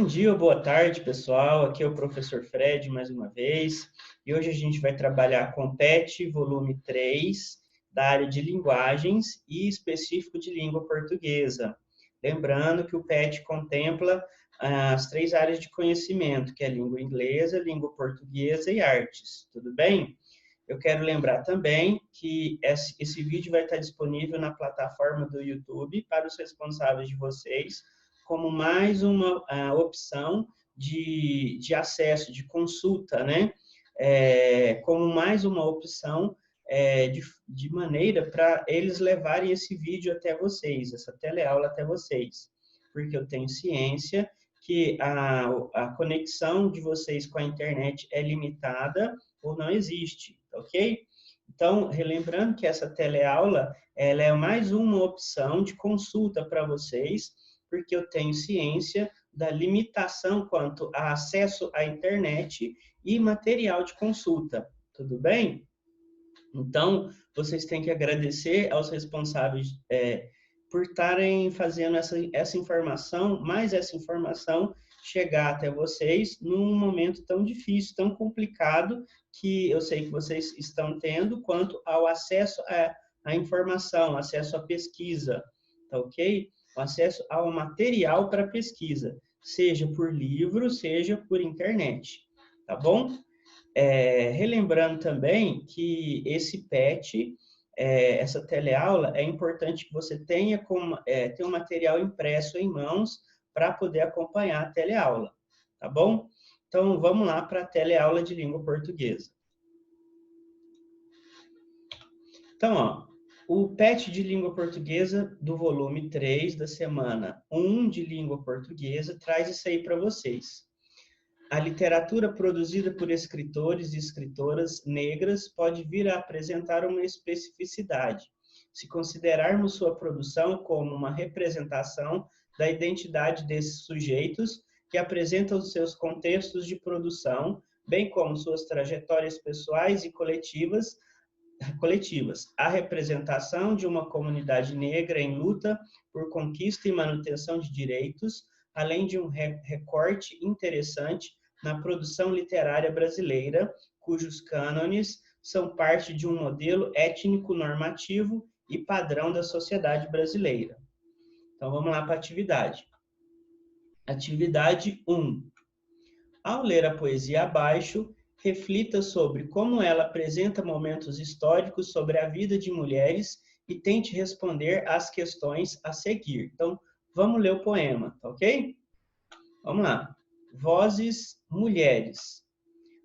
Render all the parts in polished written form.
Bom dia ou boa tarde, pessoal. Aqui é o professor Fred, mais uma vez. E hoje a gente vai trabalhar com PET, volume 3, da área de linguagens e específico de língua portuguesa. Lembrando que o PET contempla as 3 áreas de conhecimento, que é língua inglesa, língua portuguesa e artes. Tudo bem? Eu quero lembrar também que esse vídeo vai estar disponível na plataforma do YouTube para os responsáveis de vocês, como mais uma opção de acesso, de consulta, né? Como mais uma opção de maneira para eles levarem esse vídeo até vocês, essa teleaula até vocês. Porque eu tenho ciência que a conexão de vocês com a internet é limitada ou não existe, ok? Então, relembrando que essa teleaula, ela é mais uma opção de consulta para vocês, porque eu tenho ciência da limitação quanto a acesso à internet e material de consulta, tudo bem? Então, vocês têm que agradecer aos responsáveis por estarem fazendo essa informação, mais essa informação chegar até vocês num momento tão difícil, tão complicado, que eu sei que vocês estão tendo, quanto ao acesso à informação, acesso à pesquisa, tá ok? O acesso ao material para pesquisa, seja por livro, seja por internet, tá bom? Relembrando também que esse PET, essa teleaula, é importante que você tenha um material impresso em mãos para poder acompanhar a teleaula, tá bom? Então, vamos lá para a teleaula de língua portuguesa. Então, ó, o PET de língua portuguesa do volume 3 da semana 1 de língua portuguesa traz isso aí para vocês. A literatura produzida por escritores e escritoras negras pode vir a apresentar uma especificidade, se considerarmos sua produção como uma representação da identidade desses sujeitos que apresentam os seus contextos de produção, bem como suas trajetórias pessoais e coletivas, a representação de uma comunidade negra em luta por conquista e manutenção de direitos, além de um recorte interessante na produção literária brasileira, cujos cânones são parte de um modelo étnico normativo e padrão da sociedade brasileira. Então, vamos lá para a atividade. Atividade 1. Ao ler a poesia abaixo, reflita sobre como ela apresenta momentos históricos sobre a vida de mulheres e tente responder às questões a seguir. Então, vamos ler o poema, tá ok? Vamos lá. Vozes mulheres.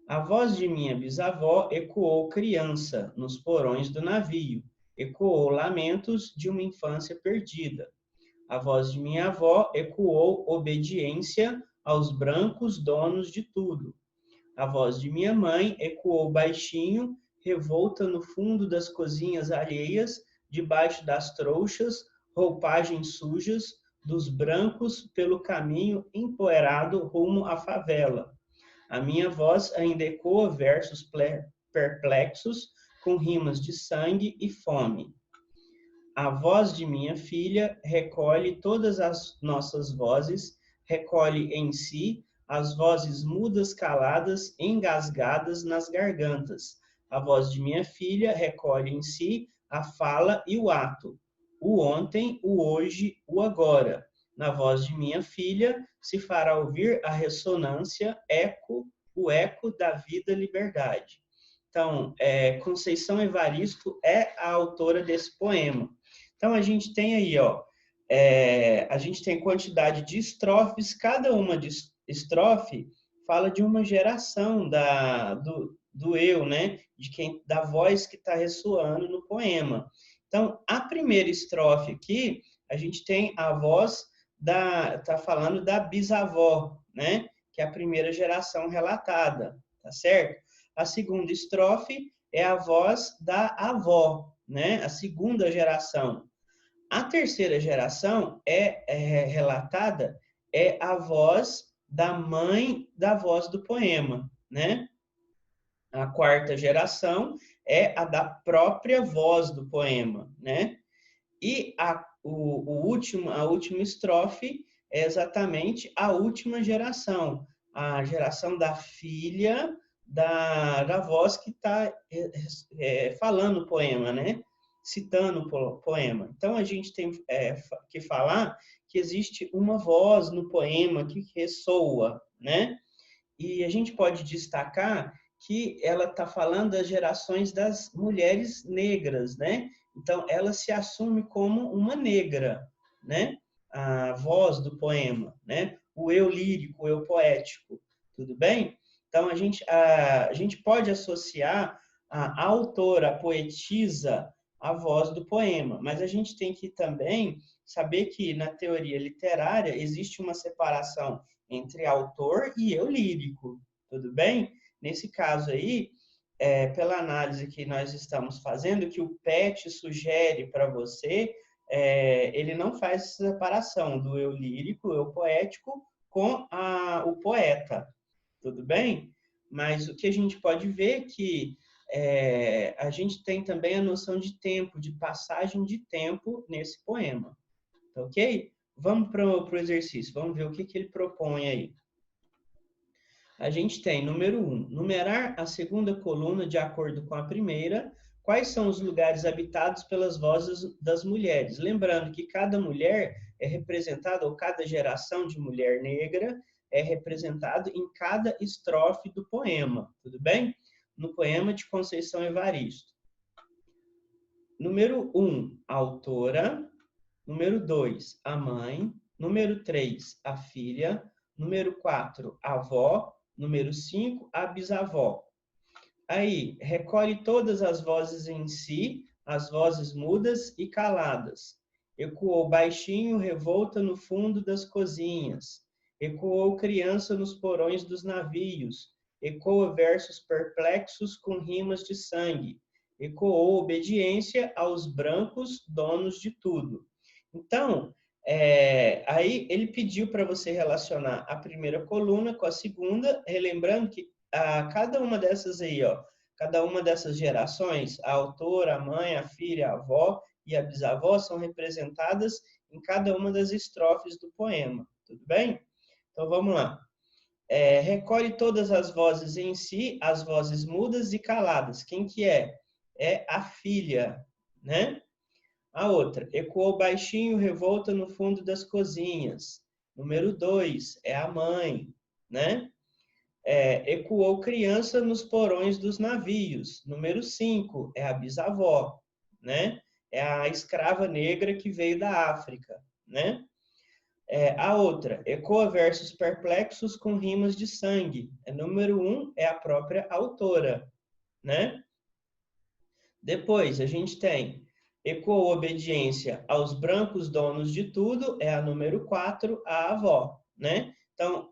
A voz de minha bisavó ecoou criança nos porões do navio, ecoou lamentos de uma infância perdida. A voz de minha avó ecoou obediência aos brancos donos de tudo. A voz de minha mãe ecoou baixinho, revolta no fundo das cozinhas alheias, debaixo das trouxas, roupagens sujas, dos brancos pelo caminho empoeirado rumo à favela. A minha voz ainda ecoa versos perplexos, com rimas de sangue e fome. A voz de minha filha recolhe todas as nossas vozes, recolhe em si as vozes mudas caladas, engasgadas nas gargantas. A voz de minha filha recolhe em si a fala e o ato, o ontem, o hoje, o agora. Na voz de minha filha se fará ouvir a ressonância, o eco da vida liberdade. Então, Conceição Evaristo é a autora desse poema. Então, a gente tem aí, ó, a gente tem quantidade de estrofes, cada uma de estrofe fala de uma geração do eu, né? Da voz que está ressoando no poema. Então, a primeira estrofe aqui, a gente tem a voz tá falando da bisavó, né? Que é a primeira geração relatada, tá certo? A segunda estrofe é a voz da avó, né? A segunda geração. A terceira geração relatada é a voz da mãe da voz do poema, né? A quarta geração é a da própria voz do poema, né? E a última estrofe é exatamente a última geração, a geração da filha da voz que está falando o poema, né? Citando o poema. Então, a gente tem que falar que existe uma voz no poema que ressoa, né? E a gente pode destacar que ela está falando das gerações das mulheres negras, né? Então, ela se assume como uma negra, né? A voz do poema, né? O eu lírico, o eu poético, tudo bem? Então, a gente pode associar a autora, a poetisa, à voz do poema, mas a gente tem que também saber que na teoria literária existe uma separação entre autor e eu lírico, tudo bem? Nesse caso aí, pela análise que nós estamos fazendo, que o PET sugere para você, ele não faz essa separação do eu lírico, eu poético, com o poeta, tudo bem? Mas o que a gente pode ver é que a gente tem também a noção de tempo, de passagem de tempo nesse poema, tá ok? Vamos para o exercício, vamos ver o que ele propõe aí. A gente tem, número 1, numerar a segunda coluna de acordo com a primeira, quais são os lugares habitados pelas vozes das mulheres. Lembrando que cada mulher é representada, ou cada geração de mulher negra é representado em cada estrofe do poema, tudo bem? No poema de Conceição Evaristo. Número 1, a autora. Número 2, a mãe. Número 3, a filha. Número 4, a avó. Número 5, a bisavó. Aí, recolhe todas as vozes em si, as vozes mudas e caladas. Ecoou baixinho, revolta no fundo das cozinhas. Ecoou criança nos porões dos navios. Ecoa versos perplexos com rimas de sangue. Ecoou obediência aos brancos donos de tudo. Então, aí ele pediu para você relacionar a primeira coluna com a segunda, relembrando que cada uma dessas aí, ó, cada uma dessas gerações, a autora, a mãe, a filha, a avó e a bisavó são representadas em cada uma das estrofes do poema, tudo bem? Então vamos lá. Recolhe todas as vozes em si, as vozes mudas e caladas. Quem que é? É a filha, né? A outra, ecoou baixinho, revolta no fundo das cozinhas. Número 2, é a mãe, né? Ecoou criança nos porões dos navios. Número 5, é a bisavó, né? É a escrava negra que veio da África, né? A outra, ecoa versos perplexos com rimas de sangue. Número 1, é a própria autora, né? Depois, a gente tem ecoou obediência aos brancos donos de tudo, é a número 4, a avó, né? Então,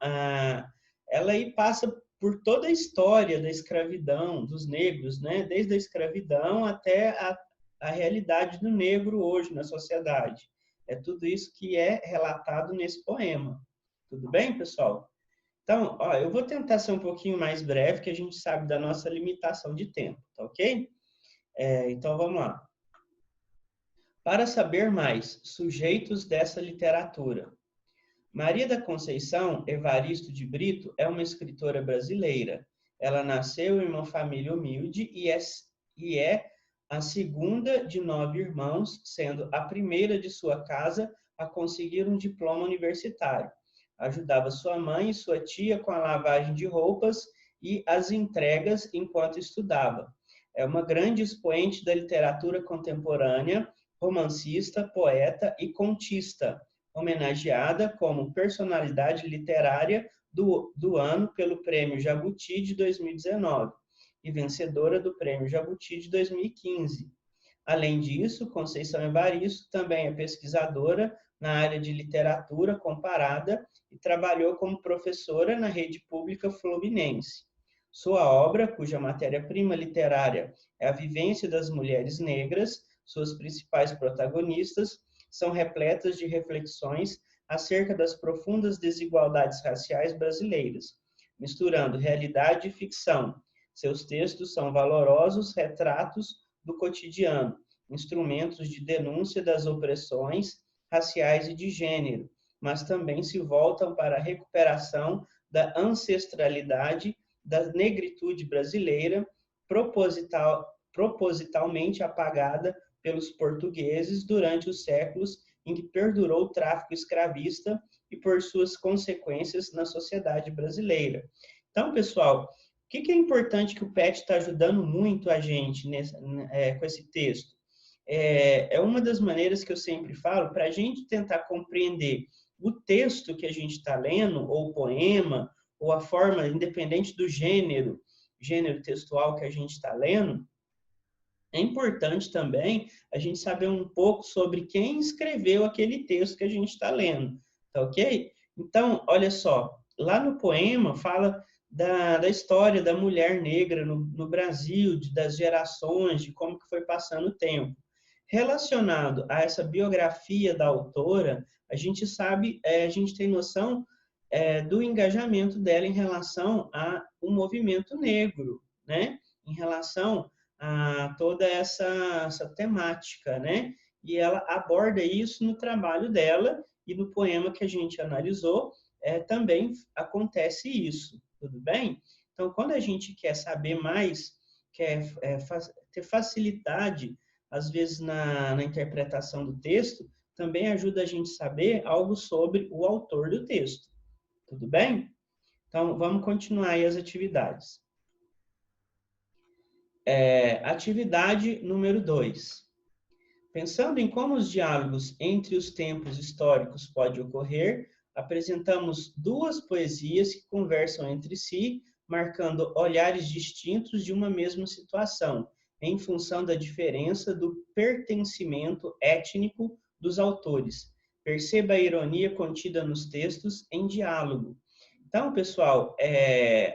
ela aí passa por toda a história da escravidão, dos negros, né? Desde a escravidão até a realidade do negro hoje na sociedade. É tudo isso que é relatado nesse poema. Tudo bem, pessoal? Então, ó, eu vou tentar ser um pouquinho mais breve, que a gente sabe da nossa limitação de tempo, tá ok? Então, vamos lá. Para saber mais, sujeitos dessa literatura. Maria da Conceição Evaristo de Brito é uma escritora brasileira. Ela nasceu em uma família humilde e é a segunda de 9 irmãos, sendo a primeira de sua casa a conseguir um diploma universitário. Ajudava sua mãe e sua tia com a lavagem de roupas e as entregas enquanto estudava. É uma grande expoente da literatura contemporânea, romancista, poeta e contista, homenageada como personalidade literária do ano pelo Prêmio Jabuti de 2019 e vencedora do Prêmio Jabuti de 2015. Além disso, Conceição Evaristo também é pesquisadora na área de literatura comparada e trabalhou como professora na rede pública fluminense. Sua obra, cuja matéria-prima literária é a vivência das mulheres negras, suas principais protagonistas, são repletas de reflexões acerca das profundas desigualdades raciais brasileiras, misturando realidade e ficção. Seus textos são valorosos retratos do cotidiano, instrumentos de denúncia das opressões raciais e de gênero, mas também se voltam para a recuperação da ancestralidade da negritude brasileira, propositalmente apagada pelos portugueses durante os séculos em que perdurou o tráfico escravista e por suas consequências na sociedade brasileira. Então, pessoal, o que é importante que o PET está ajudando muito a gente com esse texto? É uma das maneiras que eu sempre falo para a gente tentar compreender o texto que a gente está lendo, ou o poema, ou a forma, independente do gênero textual que a gente está lendo. É importante também a gente saber um pouco sobre quem escreveu aquele texto que a gente está lendo, tá ok? Então, olha só, lá no poema fala da história da mulher negra no Brasil, das gerações, de como que foi passando o tempo. Relacionado a essa biografia da autora, a gente sabe, a gente tem noção do engajamento dela em relação ao movimento negro, né? Em relação a toda essa temática, né? E ela aborda isso no trabalho dela e no poema que a gente analisou, também acontece isso, tudo bem? Então, quando a gente quer saber mais, quer ter facilidade, às vezes, na interpretação do texto, também ajuda a gente a saber algo sobre o autor do texto, tudo bem? Então, vamos continuar aí as atividades. Atividade número 2. Pensando em como os diálogos entre os tempos históricos podem ocorrer, apresentamos duas poesias que conversam entre si, marcando olhares distintos de uma mesma situação, em função da diferença do pertencimento étnico dos autores. Perceba a ironia contida nos textos em diálogo. Então, pessoal,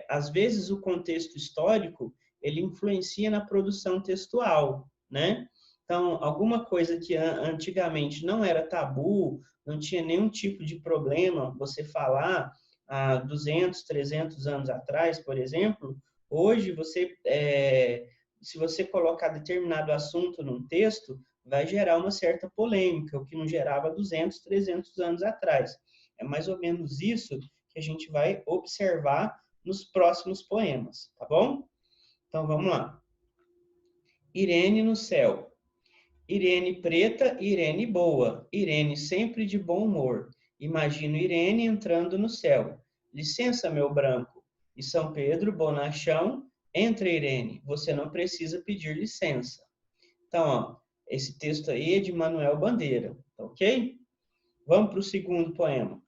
às vezes o contexto histórico ele influencia na produção textual, né? Então, alguma coisa que antigamente não era tabu, não tinha nenhum tipo de problema você falar há 200, 300 anos atrás, por exemplo, hoje se você colocar determinado assunto num texto, vai gerar uma certa polêmica, o que não gerava 200, 300 anos atrás. É mais ou menos isso que a gente vai observar nos próximos poemas, tá bom? Então, vamos lá. Irene no céu. Irene preta, Irene boa. Irene sempre de bom humor. Imagino Irene entrando no céu. Licença, meu branco. E São Pedro, bonachão, entra, Irene. Você não precisa pedir licença. Então, ó, esse texto aí é de Manuel Bandeira, tá ok? Vamos para o segundo poema.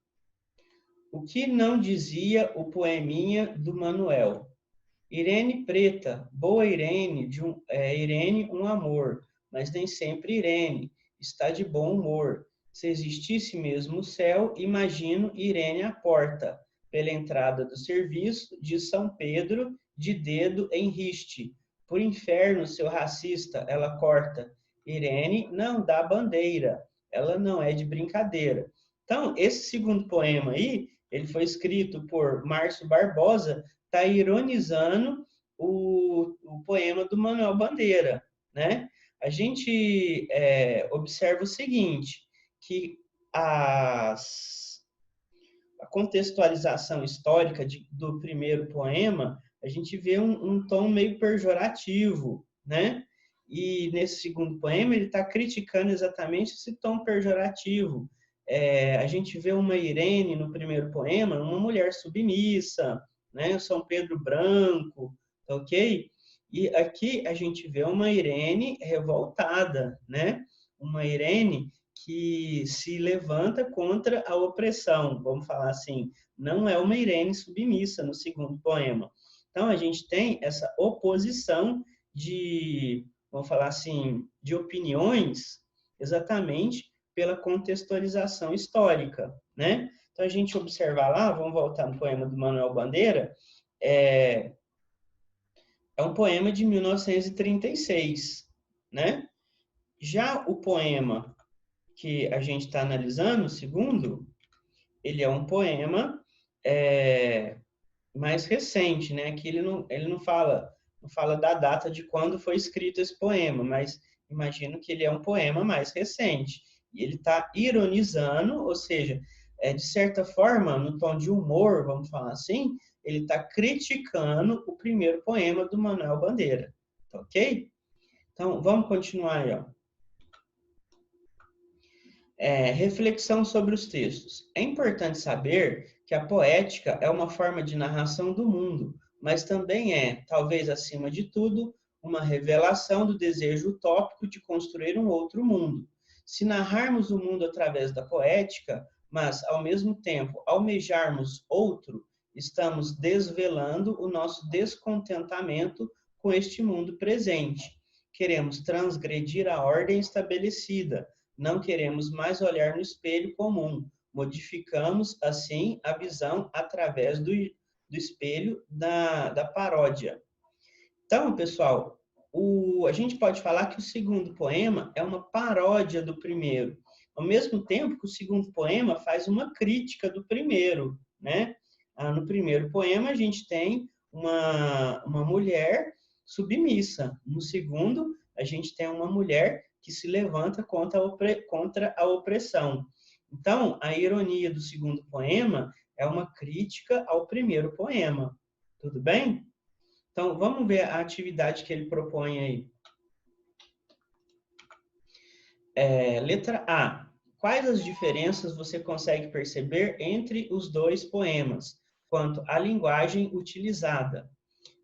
O que não dizia o poeminha do Manuel? Irene preta, boa Irene, Irene um amor, mas nem sempre Irene está de bom humor. Se existisse mesmo o céu, imagino Irene à porta, pela entrada do serviço de São Pedro, de dedo em riste. Por inferno, seu racista, ela corta. Irene não dá bandeira, ela não é de brincadeira. Então, esse segundo poema aí, ele foi escrito por Márcio Barbosa, está ironizando o poema do Manuel Bandeira, né? A gente observa o seguinte, que a contextualização histórica do primeiro poema, a gente vê um tom meio pejorativo, né? E nesse segundo poema ele está criticando exatamente esse tom pejorativo. A gente vê uma Irene no primeiro poema, uma mulher submissa, né? São Pedro branco, tá ok? E aqui a gente vê uma Irene revoltada, né? Uma Irene que se levanta contra a opressão, vamos falar assim. Não é uma Irene submissa no segundo poema. Então a gente tem essa oposição de, vamos falar assim, de opiniões exatamente pela contextualização histórica, né? Então, a gente observar lá, vamos voltar no poema do Manuel Bandeira, é um poema de 1936, né? Já o poema que a gente está analisando, o segundo, ele é um poema mais recente, né? Que ele não fala da data de quando foi escrito esse poema, mas imagino que ele é um poema mais recente. E ele está ironizando, ou seja, de certa forma, no tom de humor, vamos falar assim, ele está criticando o primeiro poema do Manuel Bandeira, tá ok? Então, vamos continuar aí, ó. Reflexão sobre os textos. É importante saber que a poética é uma forma de narração do mundo, mas também é, talvez acima de tudo, uma revelação do desejo utópico de construir um outro mundo. Se narrarmos o mundo através da poética, mas, ao mesmo tempo, almejarmos outro, estamos desvelando o nosso descontentamento com este mundo presente. Queremos transgredir a ordem estabelecida, não queremos mais olhar no espelho comum. Modificamos, assim, a visão através do espelho da paródia. Então, pessoal, a gente pode falar que o segundo poema é uma paródia do primeiro, ao mesmo tempo que o segundo poema faz uma crítica do primeiro, né? No primeiro poema, a gente tem uma mulher submissa. No segundo, a gente tem uma mulher que se levanta contra a opressão. Então, a ironia do segundo poema é uma crítica ao primeiro poema. Tudo bem? Então, vamos ver a atividade que ele propõe aí. Letra A. Quais as diferenças você consegue perceber entre os dois poemas, quanto à linguagem utilizada?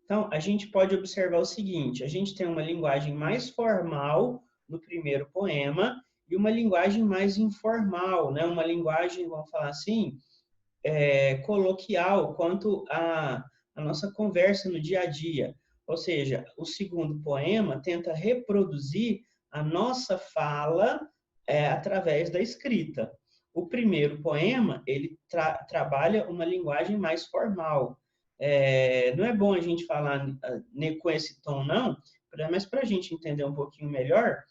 Então, a gente pode observar o seguinte, a gente tem uma linguagem mais formal no primeiro poema e uma linguagem mais informal, né? Uma linguagem, vamos falar assim, coloquial quanto à nossa conversa no dia a dia. Ou seja, o segundo poema tenta reproduzir a nossa fala através da escrita. O primeiro poema, ele trabalha uma linguagem mais formal. Não é bom a gente falar com esse tom, não, mas para a gente entender um pouquinho melhor,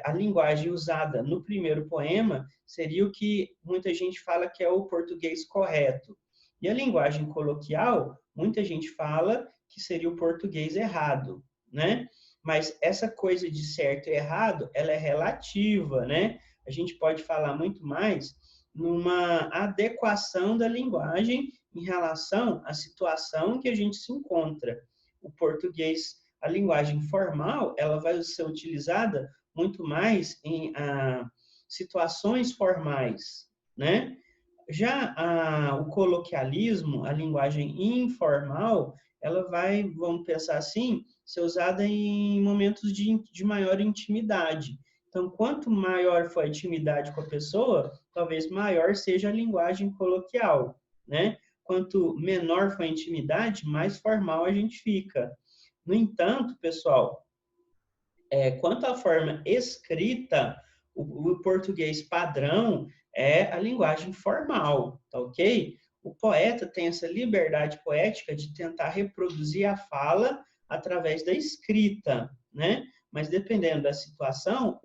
a linguagem usada no primeiro poema seria o que muita gente fala que é o português correto. E a linguagem coloquial, muita gente fala que seria o português errado, né? Mas essa coisa de certo e errado, ela é relativa, né? A gente pode falar muito mais numa adequação da linguagem em relação à situação em que a gente se encontra. O português, a linguagem formal, ela vai ser utilizada muito mais em situações formais, né? Já o coloquialismo, a linguagem informal, ela vai, vamos pensar assim, ser usada em momentos de maior intimidade. Então, quanto maior for a intimidade com a pessoa, talvez maior seja a linguagem coloquial, né? Quanto menor for a intimidade, mais formal a gente fica. No entanto, pessoal, quanto à forma escrita, o português padrão é a linguagem formal, tá ok? O poeta tem essa liberdade poética de tentar reproduzir a fala através da escrita, né? Mas dependendo da situação,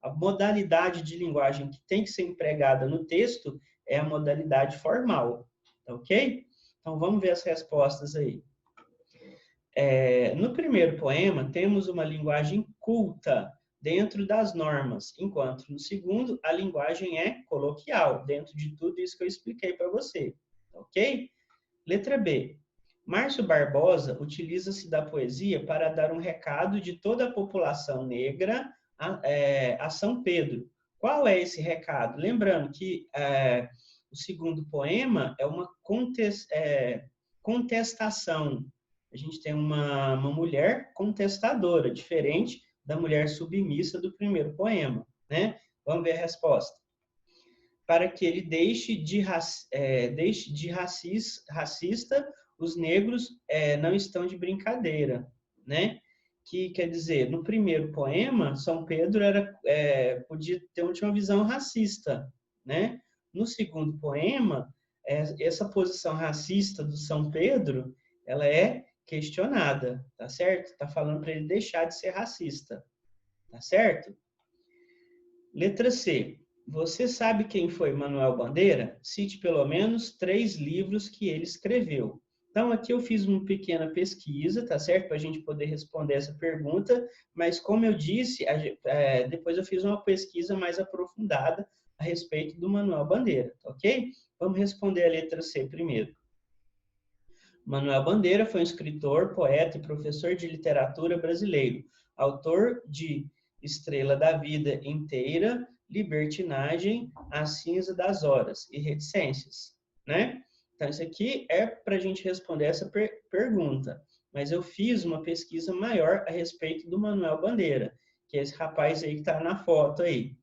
a modalidade de linguagem que tem que ser empregada no texto é a modalidade formal, tá ok? Então vamos ver as respostas aí. No primeiro poema, temos uma linguagem culta dentro das normas, enquanto no segundo, a linguagem é coloquial, dentro de tudo isso que eu expliquei para você, ok? Letra B. Márcio Barbosa utiliza-se da poesia para dar um recado de toda a população negra a São Pedro. Qual é esse recado? Lembrando que o segundo poema é uma contestação. A gente tem uma mulher contestadora, diferente da mulher submissa do primeiro poema, né? Vamos ver a resposta. Para que ele deixe de racista, os negros não estão de brincadeira, né? Que quer dizer, no primeiro poema, São Pedro podia ter uma visão racista, né? No segundo poema, essa posição racista do São Pedro, ela é questionada, tá certo? Tá falando para ele deixar de ser racista, tá certo? Letra C. Você sabe quem foi Manuel Bandeira? Cite pelo menos 3 livros que ele escreveu. Então, aqui eu fiz uma pequena pesquisa, tá certo? Para a gente poder responder essa pergunta, mas como eu disse, depois eu fiz uma pesquisa mais aprofundada a respeito do Manuel Bandeira, ok? Vamos responder a letra C primeiro. Manuel Bandeira foi um escritor, poeta e professor de literatura brasileiro, autor de Estrela da Vida Inteira, Libertinagem, A Cinza das Horas e Reticências, né? Então, isso aqui é para a gente responder essa pergunta, mas eu fiz uma pesquisa maior a respeito do Manuel Bandeira, que é esse rapaz aí que está na foto aí.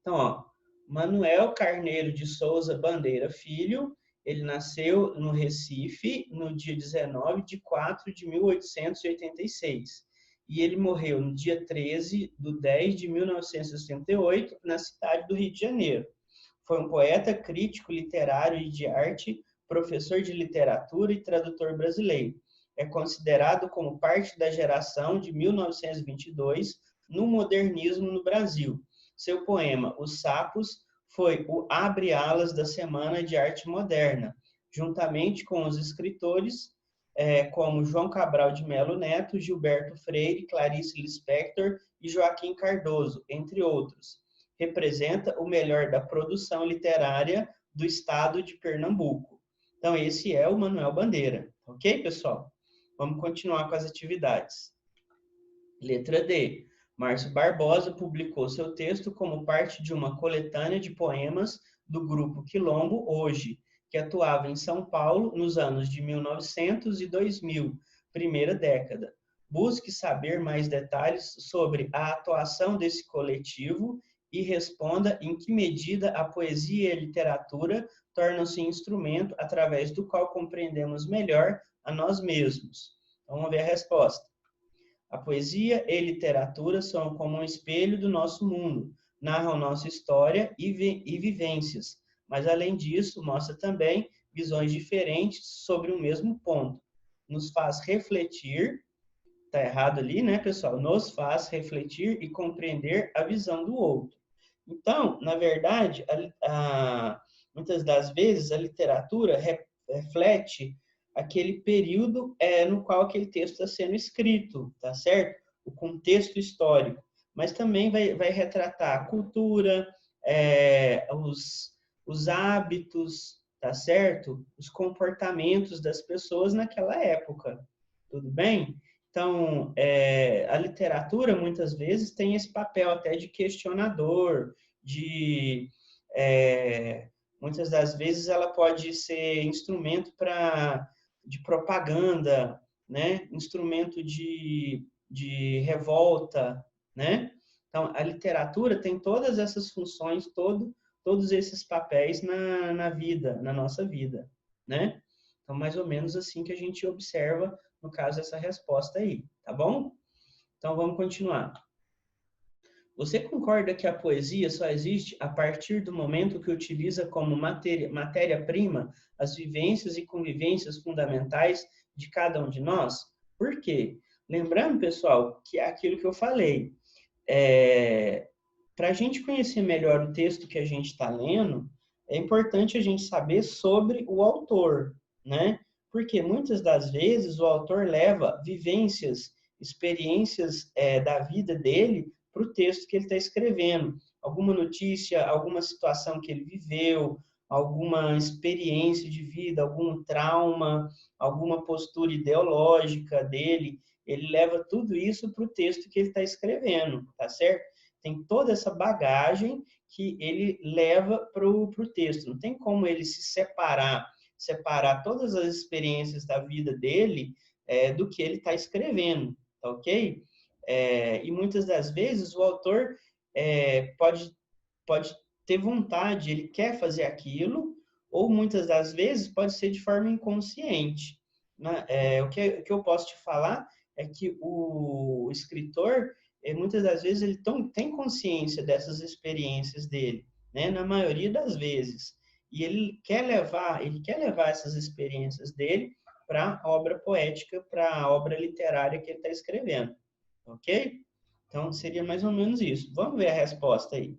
Então, ó, Manuel Carneiro de Souza Bandeira Filho, ele nasceu no Recife no dia 19 de 4 de 1886. E ele morreu no dia 13 de 10 de 1968, na cidade do Rio de Janeiro. Foi um poeta, crítico literário e de arte, professor de literatura e tradutor brasileiro. É considerado como parte da geração de 1922 no modernismo no Brasil. Seu poema Os Sapos foi o abre-alas da Semana de Arte Moderna, juntamente com os escritores como João Cabral de Melo Neto, Gilberto Freire, Clarice Lispector e Joaquim Cardoso, entre outros. Representa o melhor da produção literária do estado de Pernambuco. Então, esse é o Manuel Bandeira. Ok, pessoal? Vamos continuar com as atividades. Letra D. Márcio Barbosa publicou seu texto como parte de uma coletânea de poemas do grupo Quilombo Hoje, que atuava em São Paulo nos anos de 1900 e 2000, primeira década. Busque saber mais detalhes sobre a atuação desse coletivo e responda em que medida a poesia e a literatura tornam-se instrumento através do qual compreendemos melhor a nós mesmos. Então, vamos ver a resposta. A poesia e a literatura são como um espelho do nosso mundo, narram nossa história e vivências, mas além disso, mostra também visões diferentes sobre o mesmo ponto. Nos faz refletir, tá errado ali, né, pessoal? Nos faz refletir e compreender a visão do outro. Então, na verdade, muitas das vezes a literatura reflete aquele período no qual aquele texto está sendo escrito, tá certo? O contexto histórico. Mas também vai retratar a cultura, os hábitos, tá certo? Os comportamentos das pessoas naquela época. Tudo bem? Então, a literatura, muitas vezes, tem esse papel até de questionador, muitas das vezes ela pode ser instrumento de propaganda, né? Instrumento de revolta, né? Então, a literatura tem todas essas funções, todos esses papéis na vida, na nossa vida, né? Então, mais ou menos assim que a gente observa, no caso, essa resposta aí, tá bom? Então, vamos continuar. Você concorda que a poesia só existe a partir do momento que utiliza como matéria-prima as vivências e convivências fundamentais de cada um de nós? Por quê? Lembrando, pessoal, que é aquilo que eu falei. Para a gente conhecer melhor o texto que a gente está lendo, é importante a gente saber sobre o autor, né? Porque muitas das vezes o autor leva vivências, experiências da vida dele para o texto que ele está escrevendo. Alguma notícia, alguma situação que ele viveu, alguma experiência de vida, algum trauma, alguma postura ideológica dele, ele leva tudo isso para o texto que ele está escrevendo, tá certo? Tem toda essa bagagem que ele leva para o texto. Não tem como ele se separar todas as experiências da vida dele do que ele está escrevendo, tá ok? E muitas das vezes o autor pode ter vontade, ele quer fazer aquilo, ou muitas das vezes pode ser de forma inconsciente, né? O que eu posso te falar é que o escritor, muitas das vezes, ele tem consciência dessas experiências dele, né? Na maioria das vezes. E ele quer levar essas experiências dele para a obra poética, para a obra literária que ele está escrevendo. Ok? Então, seria mais ou menos isso. Vamos ver a resposta aí.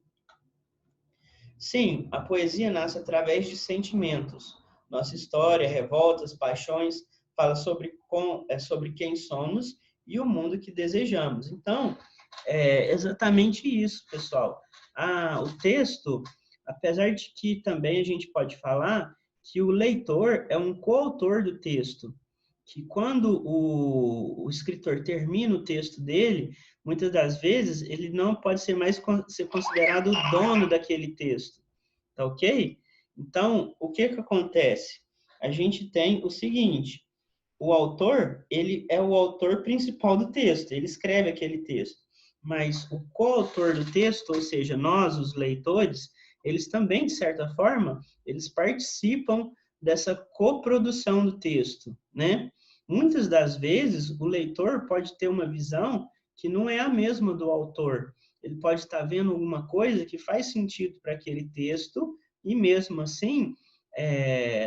Sim, a poesia nasce através de sentimentos. Nossa história, revoltas, paixões, fala sobre quem somos e o mundo que desejamos. Então, é exatamente isso, pessoal. O texto, Apesar de que também a gente pode falar que o leitor é um coautor do texto, que quando o escritor termina o texto dele, muitas das vezes ele não pode ser mais ser considerado o dono daquele texto, tá ok? Então, o que que acontece? A gente tem o seguinte, o autor, ele é o autor principal do texto, ele escreve aquele texto. Mas o coautor do texto, ou seja, nós, os leitores, eles também, de certa forma, eles participam dessa coprodução do texto, né? Muitas das vezes, o leitor pode ter uma visão que não é a mesma do autor. Ele pode estar vendo alguma coisa que faz sentido para aquele texto e, mesmo assim,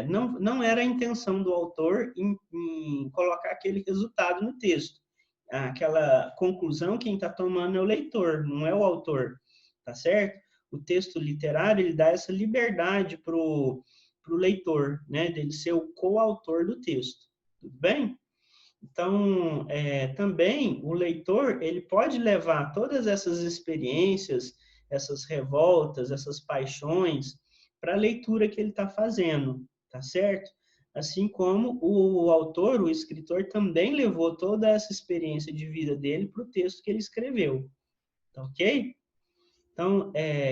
não era a intenção do autor em colocar aquele resultado no texto. Aquela conclusão, quem está tomando é o leitor, não é o autor, tá certo? O texto literário, ele dá essa liberdade para o leitor, né, dele ser o coautor do texto, tudo bem? Então, também o leitor, ele pode levar todas essas experiências, essas revoltas, essas paixões, para a leitura que ele está fazendo, tá certo? Assim como o autor, o escritor, também levou toda essa experiência de vida dele para o texto que ele escreveu, tá ok?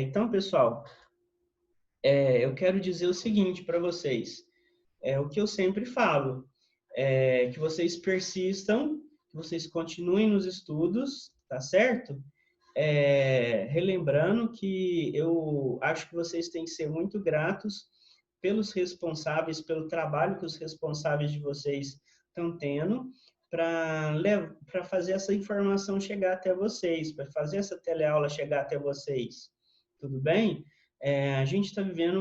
Então pessoal, eu quero dizer o seguinte para vocês, é o que eu sempre falo, que vocês persistam, que vocês continuem nos estudos, tá certo? Relembrando que eu acho que vocês têm que ser muito gratos pelos responsáveis, pelo trabalho que os responsáveis de vocês estão tendo para fazer essa informação chegar até vocês, para fazer essa teleaula chegar até vocês. Tudo bem? A gente está vivendo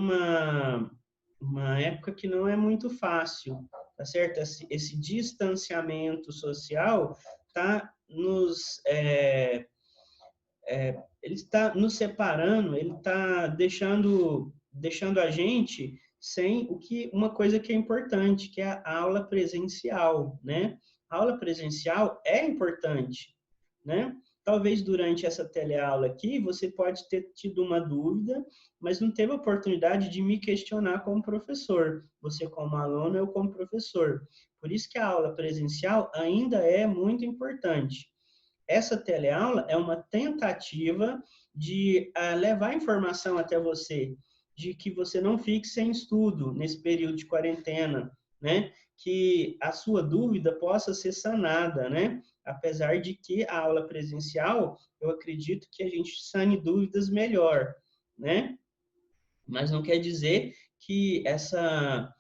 uma época que não é muito fácil, tá certo? Esse distanciamento social está ele está nos separando, ele está deixando a gente sem uma coisa que é importante, que é a aula presencial, né? A aula presencial é importante, né? Talvez durante essa teleaula aqui você pode ter tido uma dúvida, mas não teve oportunidade de me questionar como professor, você como aluno, eu como professor. Por isso que a aula presencial ainda é muito importante. Essa teleaula é uma tentativa de levar informação até você, de que você não fique sem estudo nesse período de quarentena, né? Que a sua dúvida possa ser sanada, né? Apesar de que a aula presencial, eu acredito que a gente sane dúvidas melhor, né? Mas não quer dizer que essa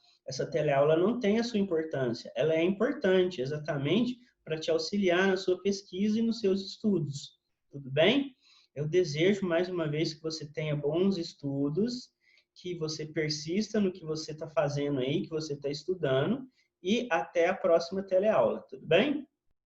teleaula não tem a sua importância. Ela é importante exatamente para te auxiliar na sua pesquisa e nos seus estudos. Tudo bem? Eu desejo, mais uma vez, que você tenha bons estudos, que você persista no que você está fazendo aí, que você está estudando, e até a próxima teleaula. Tudo bem?